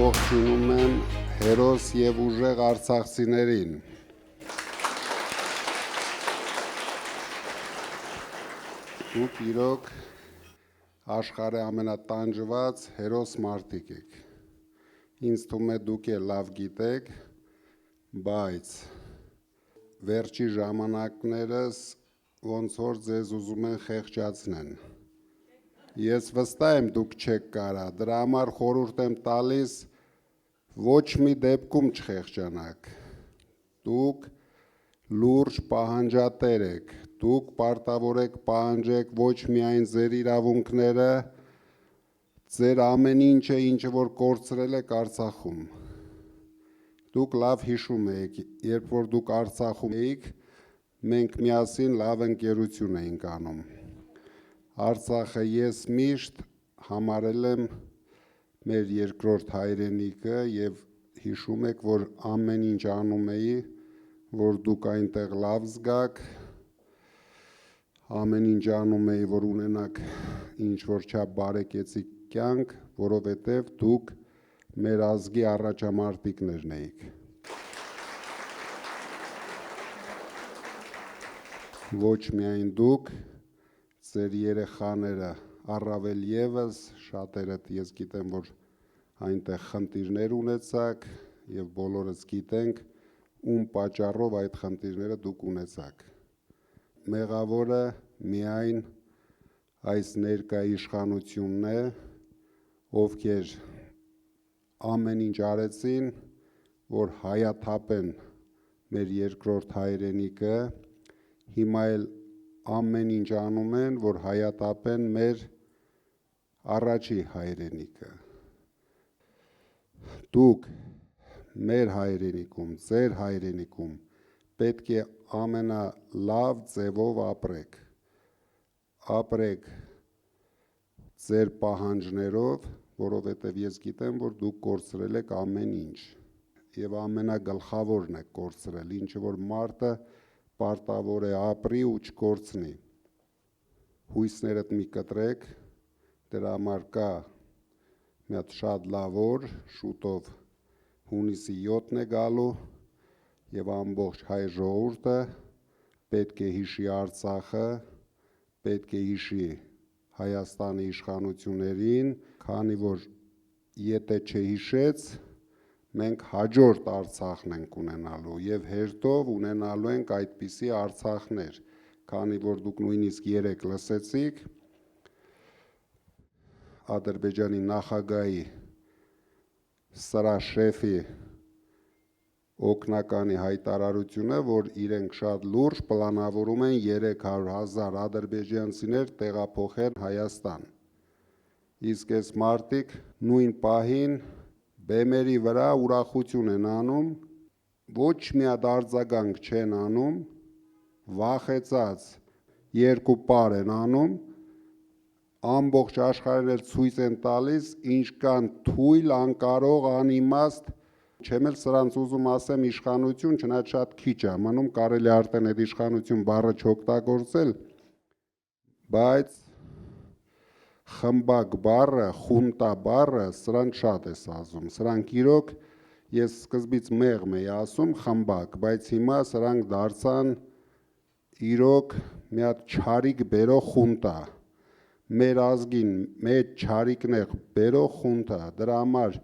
ողջունում եմ հերոս և ուժեղ արցախցիներին։ Դուք իրոք աշխարհի ամենատանջված հերոս մարդիկ եք։ Ինձ թվում է դուք էլ լավ գիտեք, բայց վերջի ժամանակներս ոնց որ ձեզ ուզում են խեղճացնեն։ Ես վստահ եմ դուք չեք կարա, դրա համար խորհուրդ եմ տալիս ոչ մի դեպքում չխեղճանաք։ Դուք լուրջ պահանջատեր եք, դուք պարտավոր եք պահանջեք ոչ միայն ձեր իրավունքները, ձեր ամեն ինչը, ինչը որ կորցրել եք Արցախում։ Դուք լավ հիշում եք, երբ որ դուք Արցախում էիք, մենք միասին լավ ընկերություն էինք անում։ Արցախը ես միշտ համարել եմ մեր երկրորդ հայրենիքը և հիշում եք, որ ամեն ինչ անում էի, որ դուք այնտեղ լավ զգաք, ամեն ինչ անում էի, որ ունենաք ինչ-որ չափ բարեկեցիկ կյանք, որովհետև դուք մեր ազգի առաջամարտիկներն էիք։ Ոչ միայն դուք, ձեր երեխաները, առավել ևս, շատերդ ես գիտեմ, որ այնտեղ խնդիրներ ունեցաք և բոլորս գիտենք, ում պատճառով այդ խնդիրները դուք ունեցաք։ Մեղավորը միայն այս ներկա իշխանությունն է, ովքեր ամեն ինչ արեցին, որ հայաթափեն մեր երկրորդ հայրենիքը, հիմա էլ ամեն ինչ անում են, որ հայաթափեն մեր առաջի հայրենիքը։ Դուք մեր հայրենիքում, ձեր հայրենիքում պետք է ամենալավ ձևով ապրեք։ Ապրեք ձեր պահանջներով, որովհետև ես գիտեմ, որ դուք կորցրել եք ամեն ինչ և ամենագլխավորն եք կորցրել, ինչը որ մարդը պարտավոր է ապրի ու չկորցնի։ Հույսներդ մի կտրեք, դրա համար կա մի հատ շատ լավ օր, շուտով հունիսի 7-ն է գալու և ամբողջ հայ ժողովուրդը պետք է հիշի Արցախը, պետք է հիշի Հայաստանի իշխանություններին, քանի որ եթե չհիշեց, մենք հաջորդ Արցախն ենք ունենալու և հերթով ունենալու ենք այդպիսի Արցախներ, քանի որ դուք նույնիսկ երեկ լսեցիք Ադրբեջանի նախագահի սրա շեֆի օգնականի հայտարարությունը, որ իրենք շատ լուրջ պլանավորում են 300,000 ադրբեջանցիներ տեղափոխել Հայաստան։ Իսկ այս մարդիկ նույն պահին բեմերի վրա ուրախություն են անում, ոչ մի հատ արձագանք չեն անում, վախեցած երկու պար են անում, ամբողջ աշխարհին էլ ցույց են տալիս, ինչքան թույլ, անկարող, անիմաստ, չեմ էլ սրանց ուզում ասեմ իշխանություն, չնայած շատ քիչ է մնում, կարելի է արդեն այդ իշխանություն բառը չօգտագործել, բայց խմբակ բառը, խունտա բառը, սրանց շատ է սազում, սրանք իրոք, ես սկզբից մեղմ էի ասում խմբակ, բայց հիմա սրանք դարձան իրոք մի հատ չարիք բերող խունտա, մեր ազգին մեծ չարիքներ բերող խունտա, դրա համար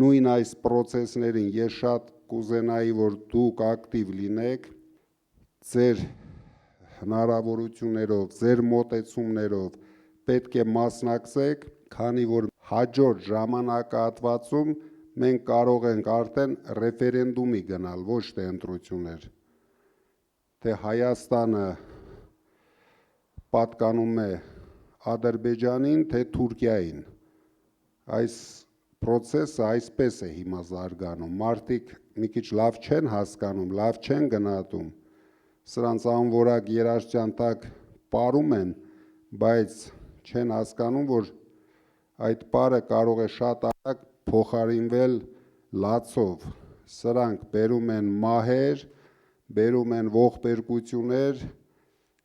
նույն այս պրոցեսներին ես շատ կուզենայի, որ դուք ակտիվ լինեք, ձեր հնարավորություններով, ձեր մոտեցումներով պետք է մասնակցեք, քանի որ հաջորդ ժամանակահատվածում մենք կարող ենք արդեն ռեֆերենդումի գնալ, ոչ թե ընտրություններ, թե Հայաստանը պատկանում է Ադրբեջանին, թե Թուրքիային։ Այս պրոցեսը այսպես է հիմա զարգանում, մարդիկ մի քիչ լավ չեն հասկանում, լավ չեն գնահատում, սրանց անորակ երաշտյան տակ պարում են, բայց չեն հասկանում, որ այդ պարը կարող է շատ արագ փոխարինվել լացով, սրանք բերում են մահեր, բերում են ողբերգություններ,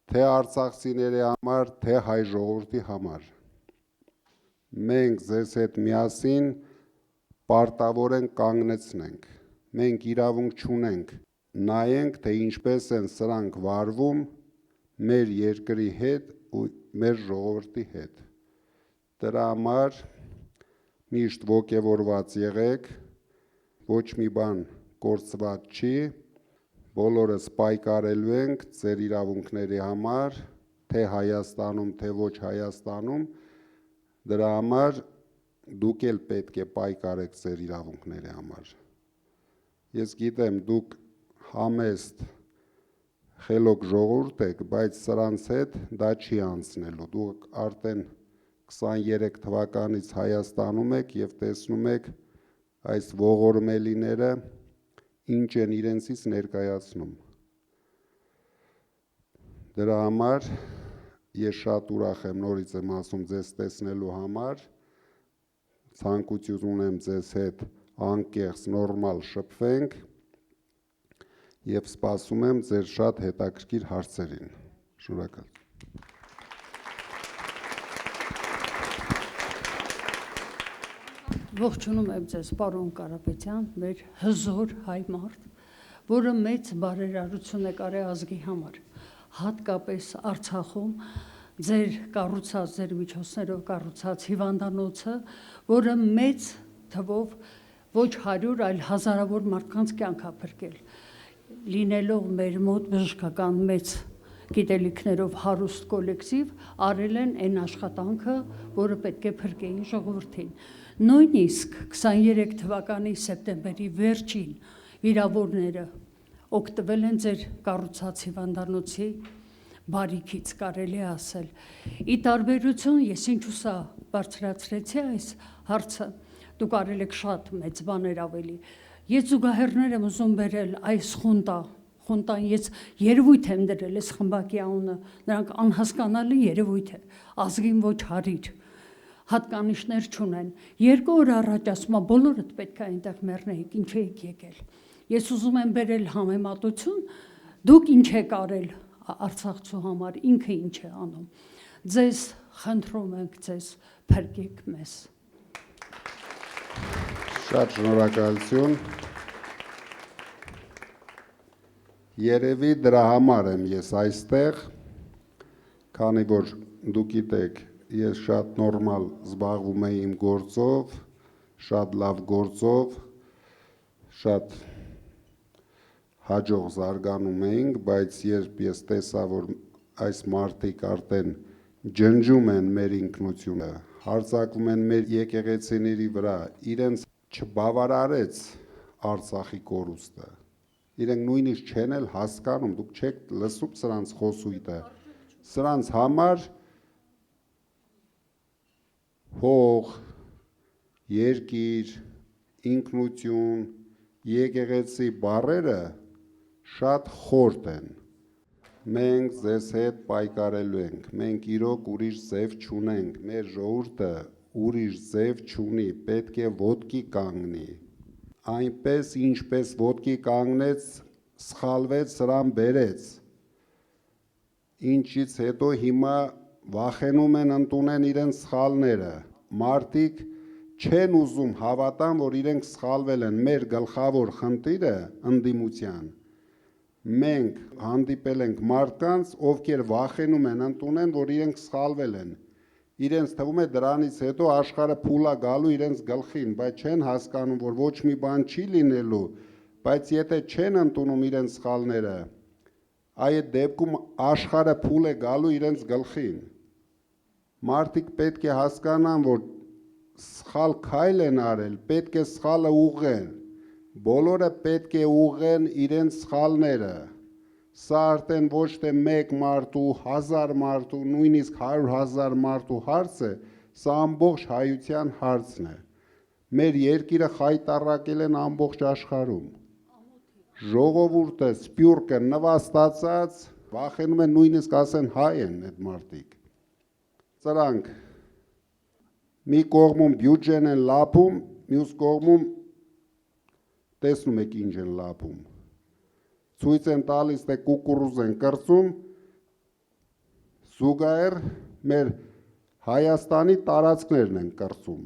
թե արցախցիների համար, թե հայ ժողովրդի համար։ Մենք ձեզ հետ միասին պարտավոր ենք կանգնեցնենք։ Մենք իրավունք չունենք նայենք, թե ինչպես են սրանք վարվում մեր երկրի հետ ու մեր ժողովրդի հետ։ Դրա համար միշտ ոգևորված եղեք, ոչ մի բան կորցված չի, բոլորս պայքարելու ենք ձեր իրավունքների համար, թե Հայաստանում, թե ոչ Հայաստանում, դրա համար դուք էլ պետք է պայքարեք ձեր իրավունքների համար։ Ես գիտեմ, դուք համեստ խելոք ժողովուրդ եք, բայց սրանց հետ դա չի անցնելու, դուք արդեն 23 թվականից Հայաստանում եք և տեսնում եք այս ողորմելիները ինչ են իրենցից ներկայացնում։ Դրա համար ես շատ ուրախ եմ, նորից եմ ասում, ձեզ տեսնելու համար, ցանկություն ունեմ ձեզ հետ անկեղծ նորմալ շփվենք և սպասում եմ ձեր շատ հետաքրքիր հարցերին։ Շնորհակալ։ Ողջունում եմ ձեզ, պարոն Կարապետյան, մեր հզոր հայ մարդ, որը մեծ բարերարություն է կարել ազգի համար, հատկապես Արցախում ձեր կառուցած, ձեր միջոցներով կառուցած հիվանդանոցը, որը մեծ թվով ոչ 100, այլ հազարավոր մարդկանց կյանք է փրկել, լինելով մեր մոտ բժշկական մեծ գիտելիքներով հարուստ կոլեկտիվ, արել են այն աշխատանքը, որը պետք է փրկեին ժողովրդին։ Նույնիսկ 23 թվականի սեպտեմբերի վերջին վիրավորները օգտվել են ձեր կառուցած հիվանդանոցի բարիքից, կարելի է ասել։ Ի տարբերություն, ես ինչու սա բարձրացրեցի այս հարցը, դուք արել եք շատ մեծ բաներ ավելի։ Ես զուգահեռներ եմ ուզում բերել այս խունտան ես երևույթ եմ դրել, այս խմբակի անունը, նրանք անհասկանալի երևույթ է, ազգին ոչ հարիր, հատկանիշներ չունեն։ 2 օր առաջ ասում եմ, բոլորդ պետք է այնտեղ մեռնեիք, ինչ եք եկել։ Ես ուզում եմ բերել համեմատություն, դուք ինչ եք արել Արցախցու համար, ինքը ինչ է անում։ Ձեզ խնդրում ենք, ձեզ փրկեք մեզ։ Շատ շնորհակալություն։ Երևի դրա համար եմ ես այստեղ, քանի որ դուք գիտեք, ես շատ նորմալ զբաղվում եմ իմ գործով, շատ լավ գործով, շատ հաջող զարգանում էինք, բայց երբ ես տեսա, որ այս մարդիկ արդեն ջնջում են մեր ինքնությունը, հարձակվում են մեր եկեղեցիների վրա, իրենց չբավարարեց Արցախի կորուստը, իրենք նույնիսկ չեն էլ հասկանում, դուք չեք լսում սրանց խոսույթը, սրանց համար հող, երկիր, ինքնություն, եկեղեցի բառերը շատ խորտ են։ Մենք ձեզ հետ պայքարելու ենք, մենք իրոք ուրիշ ձև չունենք, մեր ժողովուրդը ուրիշ ձև չունի, պետք է ոտքի կանգնի։ Այնպես, ինչպես ոտքի կանգնեց, սխալվեց, սրան բերեց, ինչից հետո հիմա վախենում են ընդունեն իրենց սխալները, մարդիկ չեն ուզում հավատան, որ իրենք սխալվել են, մեր գլխավոր խնդիրը ընդդիմության, մենք հանդիպել ենք մարդկանց, ովքեր վախենում են ընդունեն, որ իրենք սխալվել են, իրենց թվում է դրանից հետո աշխարհը փուլա գալու իրենց գլխին, բայց չեն հասկանում, որ ոչ մի բան չի լինելու, բայց եթե չեն ընդունում իրենց սխալները, այդ դեպքում աշխարհը փուլ է գալու իրենց գլխին։ Մարդիկ պետք է հասկանան, որ սխալ քայլ են արել, պետք է սխալը ուղղեն, բոլորը պետք է ուղղեն իրենց սխալները։ Սա արդեն ոչ թե մեկ մարդու, 1000 մարդու, նույնիսկ 100,000 մարդու հարց է, սա ամբողջ հայության հարցն է։ Մեր երկիրը խայտառակել են ամբողջ աշխարհում։ Ժողովուրդը, սփյուռքը նվաստացած, վախենում են նույնիսկ ասեն հայ են այդ մարդիկ։ Սրանք մի կողմում բյուջեն են լափում, մյուս կողմում տեսնում եք ինչ են լափում։ Ցույց են տալիս, թե կուկուռուզ են կրծում, զուգահեռ մեր Հայաստանի տարածքներն են կրծում։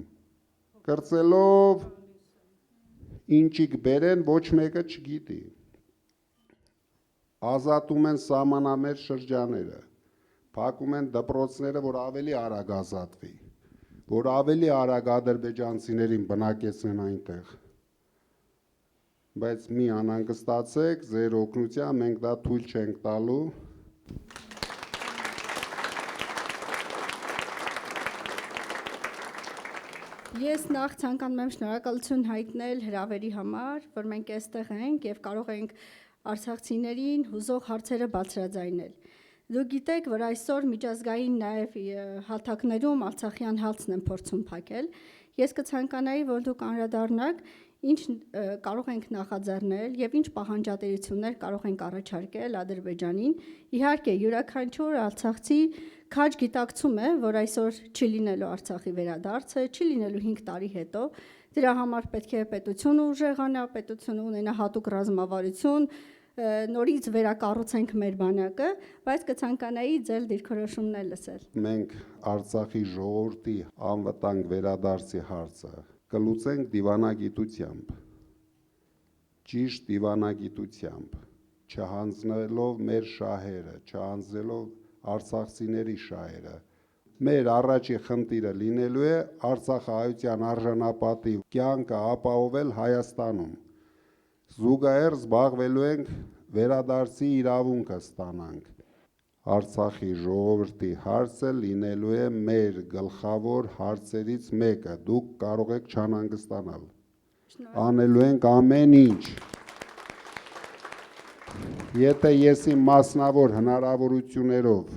Կրծելով ինչիկ բերեն ոչ մեկը չգիտի։ Ազատում են սահմանամերձ շրջաները, փակում են դպրոցները, որ ավելի արագ ազատվի, որ ավելի արագ ադրբեջանցիներին բնակեցնեն այնտեղ։ Բայց մի անհանգստացեք, ձեր օգնությամբ մենք դա թույլ չենք տալու։ Ես նախ ցանկանում եմ շնորհակալություն հայտնել հրավերի համար, որ մենք այստեղ ենք եւ կարող ենք արցախցիներին հուզող հարցերը բարձրաձայնել։ Դուք գիտեք, որ այսօր միջազգային նաև հալթակներում արցախյան հալցն են փորձում փակել։ Ես կցանկանայի, որ դուք անդրադառնաք, ինչ կարող ենք նախաձեռնել եւ ինչ պահանջատիրություններ կարող ենք առաջարկել Ադրբեջանին։ Իհարկե, յուրաքանչյուր արցախցի քաջ գիտակցում է, որ այսօր չի լինելու Արցախի վերադարձը, չի լինելու 5 տարի հետո։ Դրա համար պետք է պետությունը ուժեղանա, պետությունը ունենա հատուկ ռազմավարություն, նորից վերակառուցենք մեր բանակը, բայց կցանկանայի ձեր դիրքորոշումներ լսել։ Մենք Արցախի ժողովրդի անվտանգ վերադարձի հարցը կլուծենք դիվանագիտությամբ, ճիշտ դիվանագիտությամբ, չհանձնելով մեր շահերը, չհանձնելով արցախցիների շահերը։ Մեր առաջի խնդիրը լինելու է արցախահայության արժանապատիվ կյանքը ապահովել Հայաստանում։ Զուգահեռ զբաղվելու ենք վերադարձի իրավունքը ստանանք։ Արցախի ժողովրդի հարցը լինելու է մեր գլխավոր հարցերից մեկը։ Դուք կարող եք չանհանգստանալ։ Անելու ենք ամեն ինչ։ Եթե ես իմ մասնավոր հնարավորություններով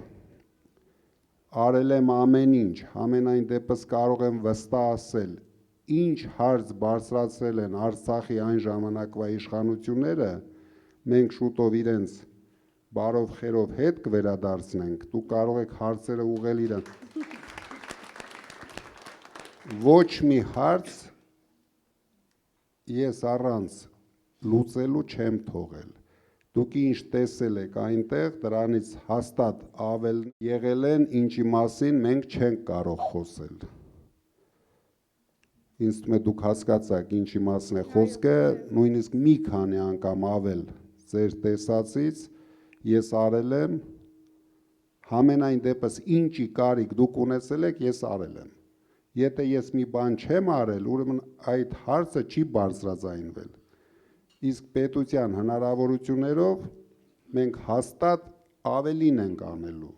արել եմ ամեն ինչ, ամենայն դեպս կարող եմ վստահ ասել, ինչ հարց բարձրացրել են Արցախի այն ժամանակվա իշխանությունները, մենք շուտով իրենց բարով խերով հետ կվերադարձնենք, դու կարող եք հարցերը ուղղել իրեն։ Ոչ մի հարց ես առանց լուծելու չեմ թողել։ Դուք ինչ տեսել եք այնտեղ, դրանից հաստատ ավել եղել են, ինչի մասին մենք չենք կարող խոսել։ Ինձ թվում է դուք հասկացաք ինչի մասին է խոսքը, նույնիսկ մի քանի անգամ ավել ձեր տեսածից ես արել եմ, համենայն դեպս ինչի կարիք դուք ունեցել եք, ես արել եմ։ Եթե ես մի բան չեմ արել, ուրեմն այդ հարցը չի բարձրաձայնվել։ Իսկ պետության հնարավորություններով մենք հաստատ ավելին ենք անելու։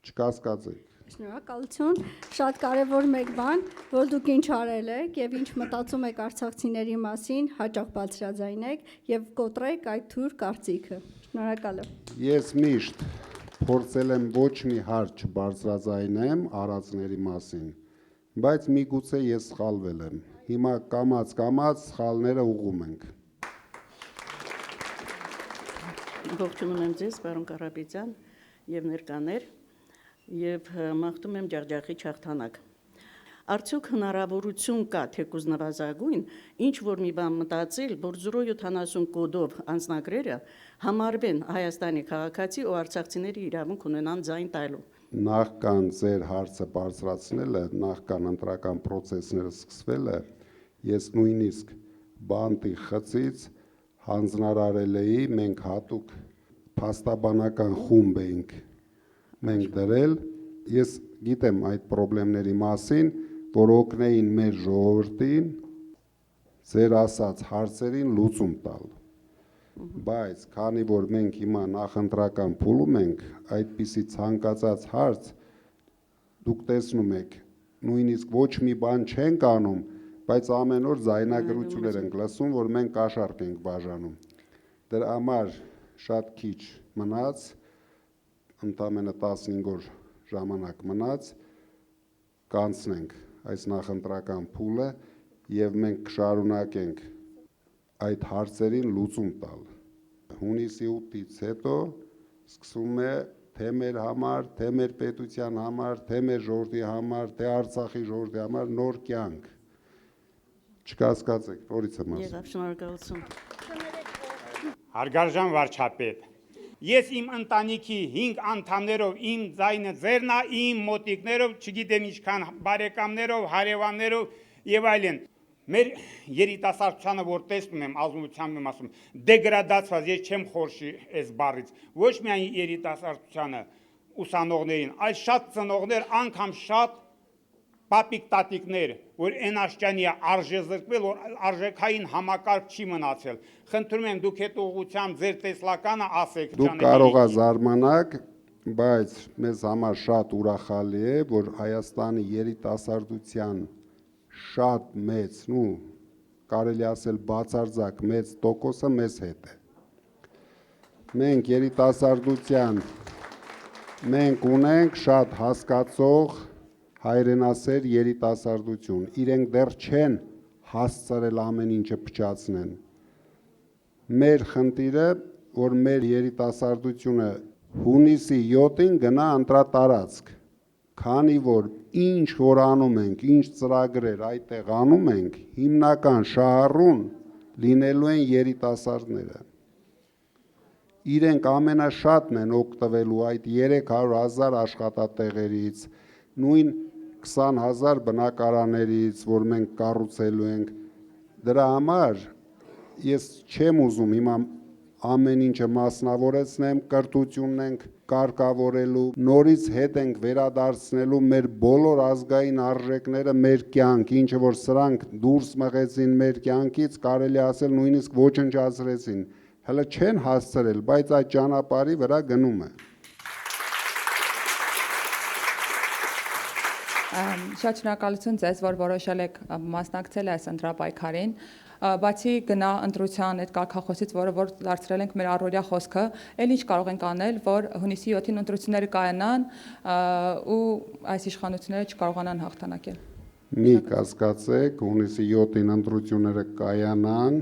Չկասկածեք։ Շնորհակալություն, շատ կարևոր մեկ բան, որ դուք ինչ արել եք եւ ինչ մտածում եք արցախցիների մասին, հաճախ բարձրաձայնեք եւ կոտրեք այդ թույլ կարծիքը։ Շնորհակալ եմ։ Ես միշտ փորձել եմ ոչ մի հարց չբարձրաձայնեմ արածների մասին, բայց միգուցե ես սխալվել եմ։ Հիմա կամաց սխալները ուղղում ենք։ Ողջունում եմ ձեզ, պարոն Կարապետյան եւ ներկաներ, եւ մաղթում եմ ջախջախի հաղթանակ։ Արդյոք հնարավորություն կա թեկուզ նվազագույն, ինչ որ մի բան մտածել, որ 070 կոդով անձնագրերը համարվեն Հայաստանի քաղաքացի ու արցախցիների իրավունք ունենան ձայն տալու։ Նախքան ձեր հարցը բարձրացնելը, նախքան ընտրական process-ները սկսվելը, ես նույնիսկ բանտի խցից հանձնարարել էի, մենք հատուկ փաստաբանական խումբ էինք մենք դրել, ես գիտեմ այդ խնդիրների մասին, որ օգնեին մեր ժողովրդին ձեր ասած հարցերին լուծում տալ։ Բայց քանի որ մենք հիմա նախընտրական փուլում ենք, այդպիսի ցանկացած հարց դուք տեսնում եք, նույնիսկ ոչ մի բան չենք անում, բայց ամեն օր ձայնագրություններ ենք լսում, որ մենք կաշառք ենք բաժանում։ Դրա համար շատ քիչ մնաց, ընդամենը 15 օր ժամանակ մնաց, կանցնենք այս նախընտրական փուլը եւ մենք կշարունակենք այդ հարցերին լուծում տալ։ Հունիսի 8-ից հետո սկսում է թե մեր համար, թե մեր պետության համար, թե մեր ժողովրդի համար, թե Արցախի ժողովրդի համար նոր կյանք։ Չկասկածեք, նորից եմ ասում։ Եղավ, շնորհակալություն։ Հարգարժան վարչապետ, ես իմ ընտանիքի 5 անդամներով, իմ ձայնը ձերն է, իմ մոտիկներով, չգիտեմ ինչքան բարեկամներով, հարևաններով եւ այլն, Մեր երիտասարդությանը, որ տեսնում եմ, ազնվությամբ եմ ասում, դեգրադացված, ես չեմ խորշի այս բառից, ոչ միայն երիտասարդությանը, ուսանողներին, այլ շատ ծնողներ, անգամ շատ պապիկ տատիկներ, որ այն աշճանի է արժե զրկվել, որ արժեքային համակարգ չի մնացել։ Խնդրում եմ դուք այդ ուղղությամբ ձեր տեսլականը ասեք։ Դուք կարող եք զարմանալ, բայց մեզ համար շատ ուրախալի է, որ Հայաստանի երիտասարդության շատ մեծ, կարելի ասել բացարձակ մեծ տոկոսը մեզ հետ է։ Մենք երիտասարդության մենք ունենք շատ հասկացող հայրենասեր երիտասարդություն, իրենք դեռ չեն հասցրել ամեն ինչը փչացնեն։ Մեր խնդիրը, որ մեր երիտասարդությունը հունիսի 7-ին գնա ընտրատարածք, քանի որ ինչ որ անում ենք, ինչ ծրագրեր այդտեղ անում ենք, հիմնական շահառուն լինելու են երիտասարդները։ Իրենք ամենաշատն են օգտվելու այդ 300,000 աշխատատեղերից, նույն 20,000 բնակարաներից, որ մենք կառուցելու ենք։ Դրա համար ես չեմ ուզում հիմա ամեն ինչը մասնավորեցնեմ, կրթությունն ենք կարգավորելու, նորից հետ ենք վերադարձնելու մեր բոլոր ազգային արժեքները մեր կյանք, ինչը որ սրանք դուրս մղեցին մեր կյանքից, կարելի ասել նույնիսկ ոչնչացրեցին, հələ չեն հասցրել, բայց այդ ճանապարհի վրա գնում է։ Շատ շնորհակալություն ձեզ, որ որոշել եք մասնակցել այս ընտրապայքարին, բացի գնա ընտրության այդ կարգախոսից, որ դարձրել ենք մեր առօրյա խոսքը, էլ ինչ կարող ենք անել, որ հունիսի 7-ին ընտրությունները կայանան ու այս իշխանությունները չկարողանան հաղթանակել։ Մի կասկածեք, հունիսի 7-ին ընտրությունները կայանան,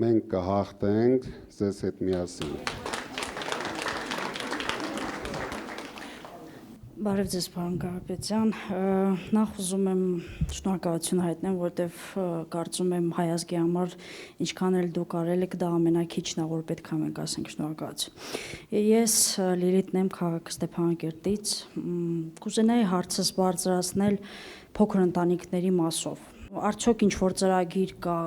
մենք կհաղթենք ձեզ հետ միասին։ Բարև ձեզ, պարոն Կարապետյան, նախ ուզում եմ շնորհակալություն հայտնեմ, որտեվ կարծում եմ հայ ազգի համար ինչքան էլ դուք արել եք, դա ամենաքիչն է, որ պետք է մենք ասենք շնորհակալություն։ Ես Լիլիթն եմ քաղաք Ստեփանակերտից, կուզենայի հարցս բարձրացնել փոքր ընտանիքների մասով։ Արդյոք ինչ որ ծրագիր կա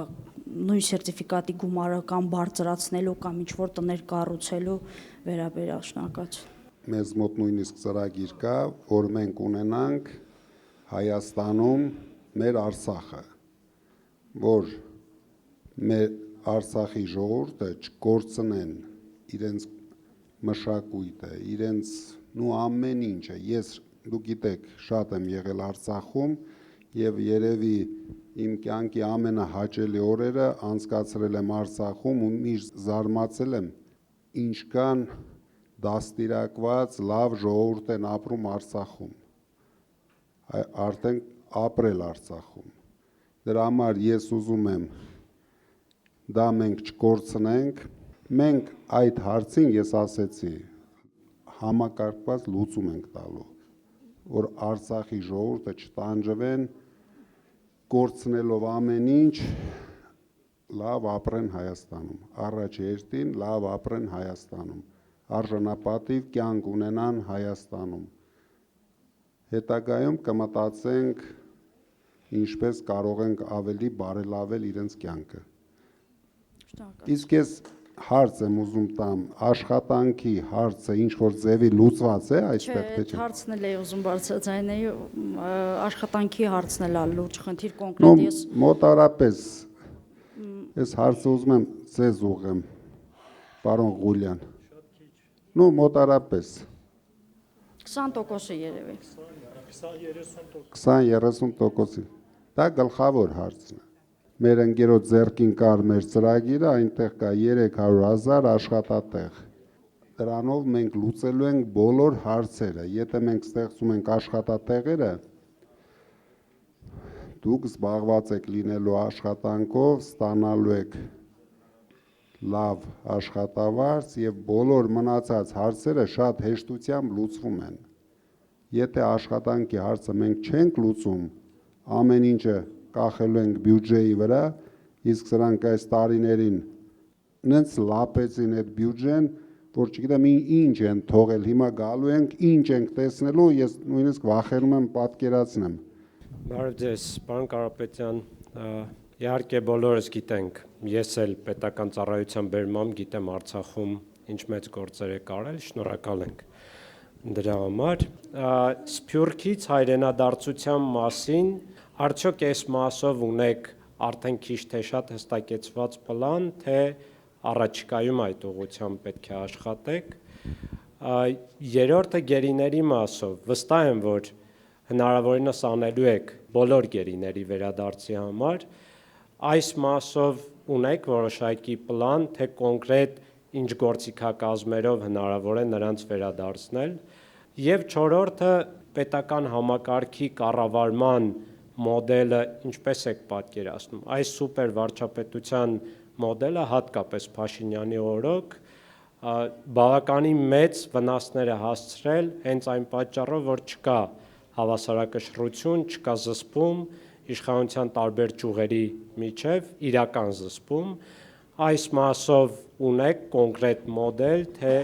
նույն սերտիֆիկատի գումարը կամ բարձրացնելու կամ ինչ որ տներ կառուցելու վերաբերյալ շնորհակալություն։ Մեզ մոտ նույնիսկ ծրագիր կա, որ մենք ունենանք Հայաստանում մեր Արցախը, որ մեր Արցախի ժողովուրդը չկորցնեն իրենց մշակույթը, իրենց ամեն ինչը։ Ես, դուք գիտեք, շատ եմ եղել Արցախում եւ երևի իմ կյանքի ամենահաճելի օրերը անցկացրել եմ Արցախում ու միշտ զարմացել եմ ինչքան դաստիարակված լավ ժողովուրդ են ապրում Արցախում, արդեն ապրել Արցախում։ Դրա համար ես ուզում եմ դա մենք չկորցնենք, մենք այդ հարցին ես ասեցի համակարգված լուծում ենք տալու, որ Արցախի ժողովուրդը չտանջվեն, կորցնելով ամեն ինչ, լավ ապրեն Հայաստանում, առաջ երթին լավ ապրեն Հայաստանում, արժանապատիվ կյանք ունենան Հայաստանում։ Հետագայում կմտածենք ինչպես կարող ենք ավելի բարելավել իրենց կյանքը։ Իսկ ես հարց եմ ուզում տամ, աշխատանքի հարցը ինչ որ ձևի լուծված է այստեղ թե չէ։ Հարցն էլ է ուզում բարձրացնել, աշխատանքի հարցն էլ է լուրջ խնդիր կոնկրետ ես։ Մոտարապես Ես հարցը ուզում եմ ձեզ ուղղեմ, պարոն Ղուլյան։ Մոտարապես 20%-ը երևի։ 20-30%-ը։ Դա գլխավոր հարցն է։ Մեր ընկերոջ ձեռքին կար մեր ծրագիրը, այնտեղ կա 300,000 աշխատատեղ։ Դրանով մենք լուծելու ենք բոլոր հարցերը։ Եթե մենք ստեղծում ենք աշխատատեղերը, դուք զբաղված եք լինելու աշխատանքով, ստանալու եք լավ աշխատավարձ եւ բոլոր մնացած հարցերը շատ հեշտությամբ լուծվում են։ Եթե աշխատանքի հարցը մենք չենք լուծում, ամեն ինչը կախելու ենք բյուջեի վրա, իսկ սրանք այս տարիներին նենց լապեցին այդ բյուջեն, որ չգիտեմ ինչ են թողել, հիմա գալու ենք, ինչ ենք տեսնելու, ես նույնիսկ վախենում եմ պատկերացնեմ։ Բարև ձեզ, պարոն Կարապետյան, իհարկե բոլորս գիտենք, ես էլ պետական ծառայության բերմամբ գիտեմ Արցախում ինչ մեծ գործեր եք արել, շնորհակալ ենք դրա համար։ Սփյուռքից հայրենադարձության մասին արդյոք այս մասով ունեք արդեն քիչ թե շատ հստակեցված պլան, թե առաջիկայում այդ ուղղությամբ պետք է աշխատեք։ Երրորդը գերիների մասով, վստահ եմ, որ հնարավորինս անելու եք բոլոր գերիների վերադարձի համար, այս մասով ունեք որոշակի պլան, թե կոնկրետ ինչ գործիքակազմերով հնարավոր է նրանց վերադարձնել, եւ չորրորդը պետական համակարգի կառավարման մոդելը ինչպես եք պատկերացնում, այս սուպեր վարչապետության մոդելը հատկապես Փաշինյանի օրոք բավականին մեծ վնասներ է հասցրել հենց այն պատճառով, որ չկա հավասարակշռություն, չկա զսպում իշխանության տարբեր ճյուղերի միջև, իրական զսպում, այս մասով ունեք կոնկրետ մոդել, թե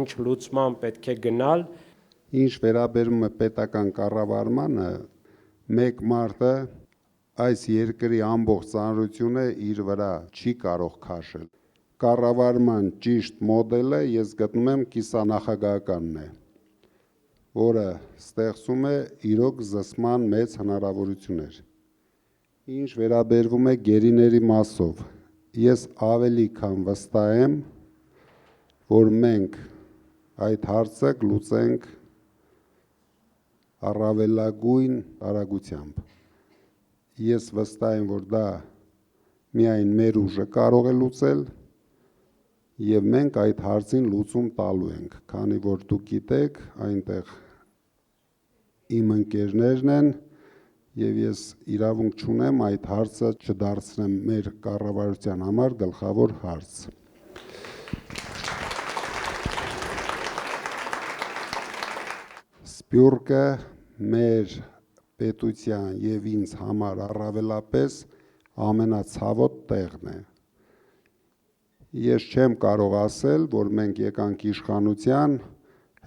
ինչ լուծման պետք է գնալ։ Ինչ վերաբերում է պետական կառավարմանը, մեկ մարդը այս երկրի ամբողջ ծանրությունը իր վրա չի կարող քաշել։ Կառավարման ճիշտ մոդելը ես գտնում եմ կիսանախագահականն է, որը ստեղծում է իրոք զսպման մեծ հնարավորություններ։ Ինչ վերաբերվում է գերիների մասով, ես ավելի քան վստահ եմ, որ մենք այդ հարցը կլուծենք առավելագույն արագությամբ։ Ես վստահ եմ, որ դա միայն մեր ուժը կարող է լուծել, եւ մենք այդ հարցին լուծում տալու ենք, քանի որ դուք գիտեք, այնտեղ իմ ընկերներն են, եւ ես իրավունք չունեմ այդ հարցը չդարձնեմ մեր կառավարության համար գլխավոր հարց։ Սփյուռքը մեր պետության եւ ինձ համար առավելապես ամենացավոտ տեղն է։ Ես չեմ կարող ասել, որ մենք եկանք իշխանության,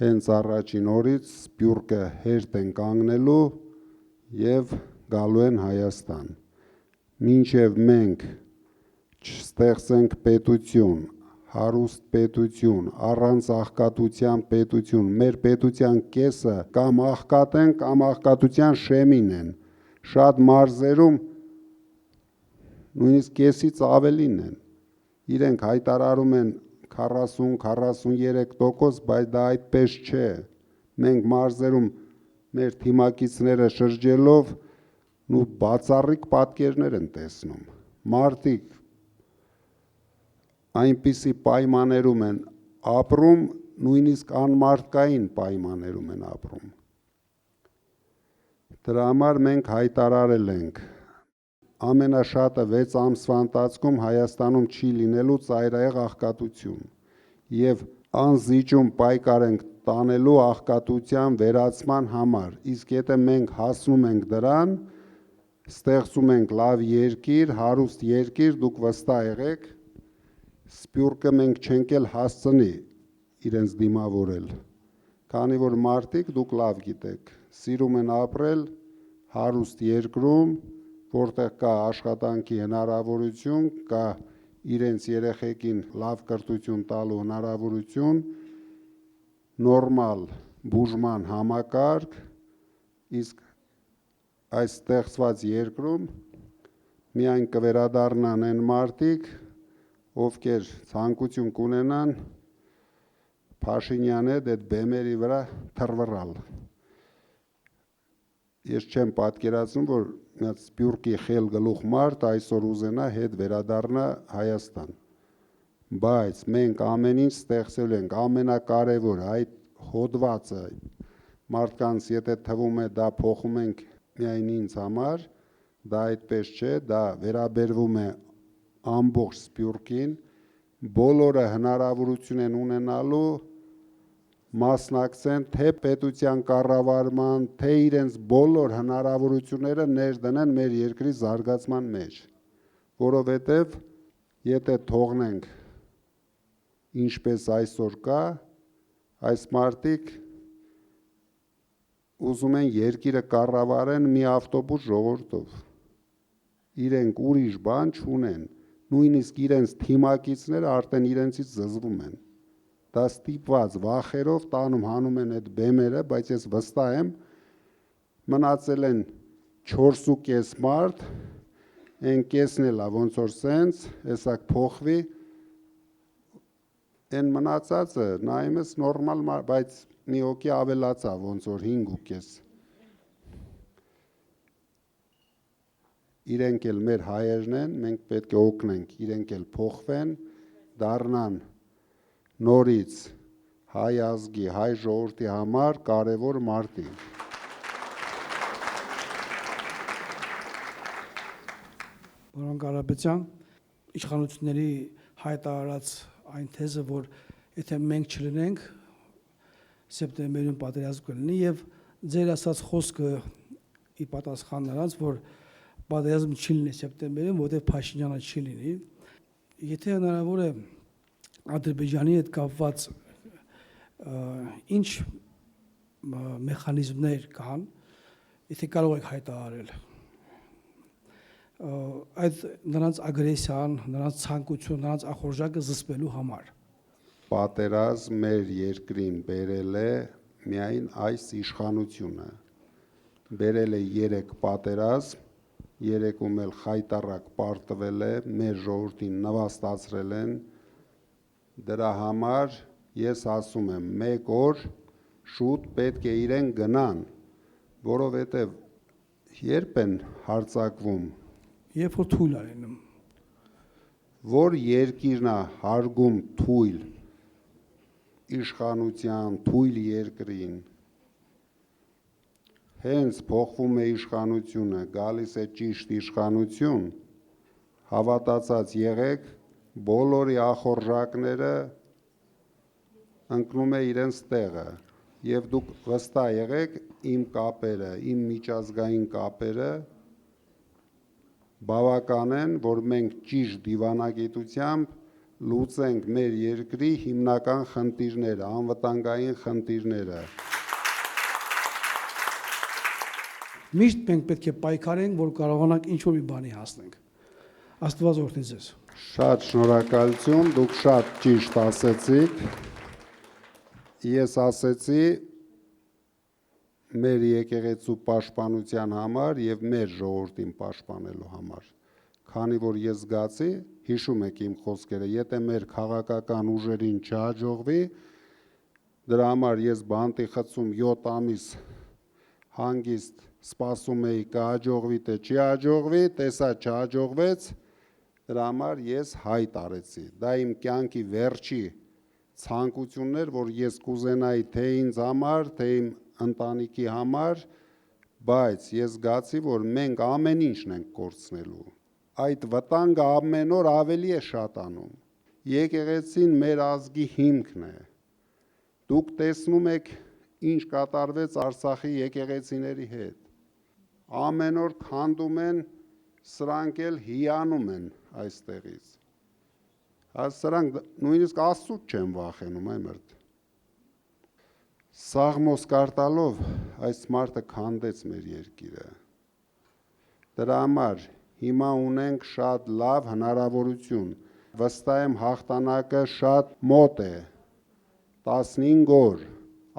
հենց առաջին օրից Սփյուռքը հերթ են կանգնելու եւ գալու են Հայաստան։ Մինչև մենք չստեղծենք պետություն, հարուստ պետություն, առանց աղքատության պետություն, մեր պետության կեսը կամ աղքատ են, կամ աղքատության շեմին են։ Շատ մարզերում նույնիսկ կեսից ավելին են։ Իրենք հայտարարում են 40-43%, բայց դա այդպես չէ։ Մենք մարզերում մեր թիմակիցները շրջելով ու բացառիկ պատկերներ են տեսնում։ Մարդիկ այնպիսի պայմաններում են ապրում, նույնիսկ անմարդկային պայմաններում են ապրում։ Դրա համար մենք հայտարարել ենք ամենաշատը 6 ամսվա ընթացքում Հայաստանում չի լինելու ծայրահեղ աղքատություն եւ անզիջում պայքար ենք տանելու աղքատության վերացման համար, իսկ եթե մենք հասնում ենք դրան, ստեղծում ենք լավ երկիր, հարուստ երկիր, դուք վստահ եղեք, Սփյուռքը մենք չենք էլ հասցնի իրենց դիմավորել, քանի որ մարդիկ դուք լավ գիտեք, սիրում են ապրել հարուստ երկրում, որտեղ կա աշխատանքի հնարավորություն, կա իրենց երեխեքին լավ կրթություն տալու հնարավորություն, նորմալ բուժման համակարգ, իսկ այս ստեղծված երկրում միայն կվերադառնան այն մարդիկ, ովքեր ցանկություն կունենան Փաշինյանի հետ այդ բեմերի վրա թռվռալ։ Ես չեմ պատկերացնում, որ այդ Սփյուռքի խել գլուխ մարդ այսօր ուզենա հետ վերադառնա Հայաստան։ Բայց մենք ամեն ինչ ստեղծել ենք, ամենակարևորը այդ հոդվածը մարդկանց եթե թվում է դա փոխում ենք միայն ինձ համար, դա այդպես չէ, դա վերաբերվում է ամբողջ Սփյուռքին, բոլորը հնարավորություն են ունենալու մասնակցեն թե պետության կառավարման, թե իրենց բոլոր հնարավորությունները ներդնեն մեր երկրի զարգացման մեջ, որովհետև եթե թողնենք ինչպես այսօր կա, այս մարդիկ ուզում են երկիրը կառավարեն մի ավտոբուս ժողովրդով։ Իրենք ուրիշ բան չունեն, նույնիսկ իրենց թիմակիցները արդեն իրենցից զզվում են։ Դա ստիպված վախերով տանում հանում են այդ բեմերը, բայց ես վստահ եմ, մնացել են 4.5 մարդ, այն կեսն էլա ոնց որ սենց, հեսա փոխվի, այն մնացածը նայում ես նորմալ, բայց մի հոգի ավելացա, ոնց որ 5.5։ Իրենք էլ մեր հայերն են, մենք պետք է օգնենք, իրենք էլ փոխվեն, դառնան նորից հայ ազգի, հայ ժողովրդի համար կարևոր մարդիկ։ Պարոն Կարապետյան, իշխանությունների հայտարարած այն թեզը, որ եթե մենք չլինենք, սեպտեմբերին պատերազմ կլինի եւ ձեր ասած խոսքը ի պատասխան նրանց, որ պատերազմ չի լինի սեպտեմբերին, որտեղ Փաշինյանը չի լինի, եթե հնարավոր է Ադրբեջանի հետ կապված ինչ մեխանիզմներ կան, եթե կարող եք հայտարարել այդ նրանց ագրեսիան, նրանց ցանկություն, նրանց ախորժակը զսպելու համար։ Պատերազմ մեր երկրին բերել է միայն այս իշխանությունը։ Բերել է 3 պատերազմ, 3-ում էլ խայտառակ պարտվել է, մեր ժողովրդին նվաստացրել են։ Դրա համար ես ասում եմ, 1 օր շուտ պետք է իրեն գնան, որովհետև երբ են հարձակվում, Երբ որ թույլ արենում։ որ երկիրն է հարգում թույլ իշխանության, թույլ երկրին, հենց փոխվում է իշխանությունը, գալիս է ճիշտ իշխանություն, հավատացած եղեք, բոլորի ախորժակները ընկնում է իրենց տեղը, եւ դուք վստահ եղեք, իմ կապերը, իմ միջազգային կապերը բավական են, որ մենք ճիշտ դիվանագիտությամբ լուծենք մեր երկրի հիմնական խնդիրները, անվտանգային խնդիրները։ Միշտ մենք պետք է պայքարենք, որ կարողանանք ինչ-որ մի բանի հասնենք։ Աստված օրհնի ձեզ։ Շատ շնորհակալություն, դուք շատ ճիշտ ասեցիք։ Ես ասեցի մեր եկեղեցու պաշտպանության համար եւ մեր ժողովրդին պաշտպանելու համար։ Քանի որ ես զգացի, հիշում եք իմ խոսքերը, եթե մեր քաղաքական ուժերին չհաջողվի, դրա համար ես բանտի խցում 7 ամիս հանգիստ սպասում էի կհաջողվի թե չի հաջողվի, տեսա չհաջողվեց, դրա համար ես հայտ արեցի։ Դա իմ կյանքի վերջի ցանկությունն էր, որ ես կուզենայի թե ինձ համար, թե իմ ընտանիքի համար, բայց ես զգացի, որ մենք ամեն ինչն ենք կորցնելու։ Այդ վտանգը ամեն օր ավելի է շատանում։ Եկեղեցին մեր ազգի հիմքն է։ Դուք տեսնում եք, ինչ կատարվեց Արցախի եկեղեցիների հետ։ Ամեն օր քանդում են, սրանք էլ հիանում են այստեղից։ Սրանք նույնիսկ Աստծուց չեն վախենում, այմերդ։ Սաղմոս կարտալով այս մարդը քանդեց մեր երկիրը։ Դրա համար հիմա ունենք շատ լավ հնարավորություն։ Վստահ եմ հաղթանակը շատ մոտ է։ 15 օր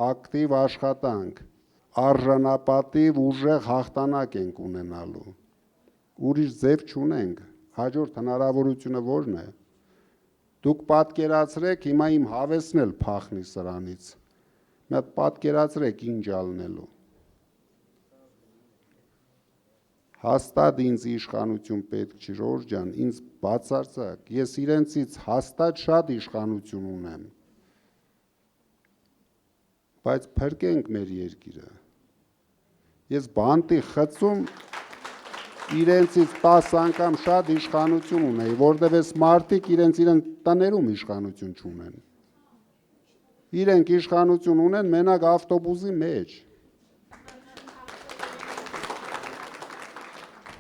ակտիվ աշխատանք, արժանապատիվ ուժեղ հաղթանակ ենք ունենալու։ Ուրիշ ձև չունենք։ Հաջորդ հնարավորությունը ո՞րն է։ Դուք պատկերացրեք, հիմա իմ հավեսն էլ փախնի սրանից։ Մի հատ պատկերացրեք ինչ ալնելու։ Հաստատ ինձ իշխանություն պետք չի, Ժորժ ջան, ինձ բացարձակ, ես իրենցից հաստատ շատ իշխանություն ունեմ, բայց փրկենք մեր երկիրը։ Ես բանտի խցում իրենցից 10 անգամ շատ իշխանություն ունեի, որտեղ այս մարդիկ իրենց տներում իշխանություն չունեն։ Իրենք իշխանություն ունեն մենակ ավտոբուսի մեջ։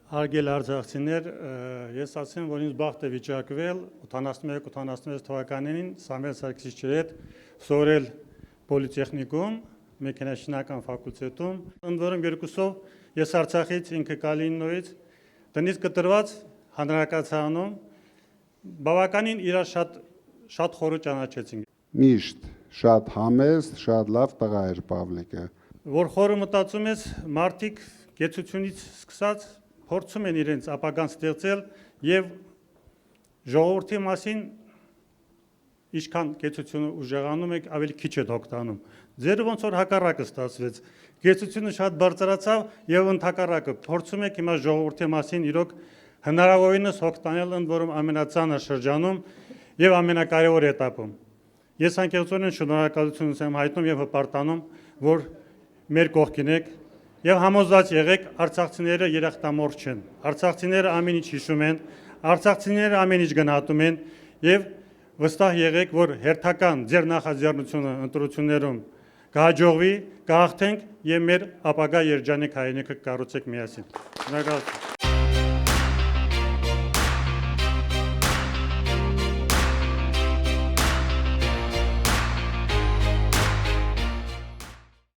Հարգելի արձակցիներ, ես ասեմ, որ ինձ բախտ է վիճակվել 81-86 թվականներին Սամվել Սարգսիչի հետ սովորել պոլիտեխնիկում մեքենաշինական ֆակուլտետում, ընդ որում երկուսով ես Արցախից ինքը Կալինինոյից տնից կտրված հանրակացարանում բավականին իրար շատ խորը ճանաչեցինք։ Միշտ շատ համեստ, շատ լավ տղա էր Պավլիկը։ Որ խորը մտածում ես, մարդիկ կեցությունից սկսած փորձում են իրենց ապագան ստեղծել եւ ժողովրդի մասին ինչքան կեցությունը ուժեղանում եք, ավելի քիչ է օգտանում։ Ձեր ոնց որ հակառակը ստացվեց։ Կեցությունը շատ բարձրացավ եւ ընդհակառակը փորձում եք հիմա ժողովրդի մասին իրոք հնարավորինս օգտանել, ընդ որում ամենածանր շրջանում եւ ամենակարևոր этаպում։ Ես անկեղծորեն շնորհակալություն եմ հայտնում եւ հպարտանում, որ մեր կողքին եք եւ համոզված եղեք, արցախցիները երախտամոռ չեն։ Արցախցիները ամեն ինչ հիշում են, արցախցիները ամեն ինչ գնահատում են եւ վստահ եղեք, որ հերթական ձեր նախաձեռնությունը ընտրություններում կհաջողվի, կհաղթենք եւ մեր ապագա երջանիկ հայրենիքը կկառուցենք միասին։ Շնորհակալություն։